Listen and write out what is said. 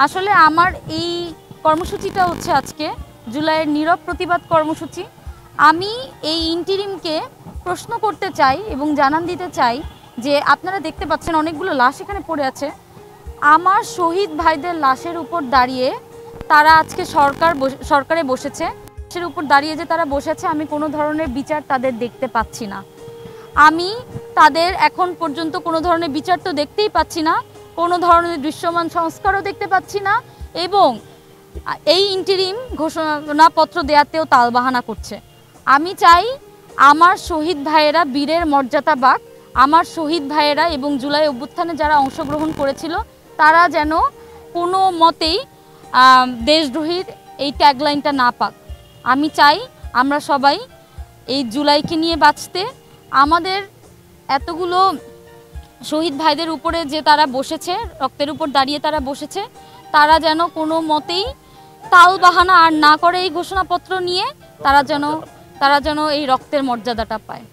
আসলে আমার এই কর্মসূচিটা হচ্ছে আজকে জুলাইয়ের নীরব প্রতিবাদ কর্মসূচি। আমি এই ইন্টিরিমকে প্রশ্ন করতে চাই এবং জানান দিতে চাই যে আপনারা দেখতে পাচ্ছেন অনেকগুলো লাশ এখানে পড়ে আছে। আমার শহীদ ভাইদের লাশের উপর দাঁড়িয়ে তারা আজকে সরকারে বসেছে, লাশের উপর দাঁড়িয়ে যে তারা বসেছে, আমি কোনো ধরনের বিচার তাদের দেখতে পাচ্ছি না। আমি তাদের এখন পর্যন্ত কোনো ধরনের বিচার তো দেখতেই পাচ্ছি না, কোনো ধরনের দৃশ্যমান সংস্কারও দেখতে পাচ্ছি না, এবং এই ইন্টিরিম ঘোষণাপত্র দেওয়াতেও তালবাহানা করছে। আমি চাই আমার শহীদ ভাইয়েরা বীরের মর্যাদা পাক, আমার শহীদ ভাইয়েরা এবং জুলাই অভ্যুত্থানে যারা অংশগ্রহণ করেছিল তারা যেন কোনো মতেই দেশদ্রোহীর এই ট্যাগলাইনটা না পাক। আমি চাই আমরা সবাই এই জুলাইকে নিয়ে বাঁচতে, আমাদের এতগুলো শহীদ ভাইদের উপরে যে তারা বসেছে, রক্তের উপর দাঁড়িয়ে তারা বসেছে, তারা যেন কোনো মতেই তালবাহানা আর না করে এই ঘোষণাপত্র নিয়ে, তারা যেন এই রক্তের মর্যাদাটা পায়।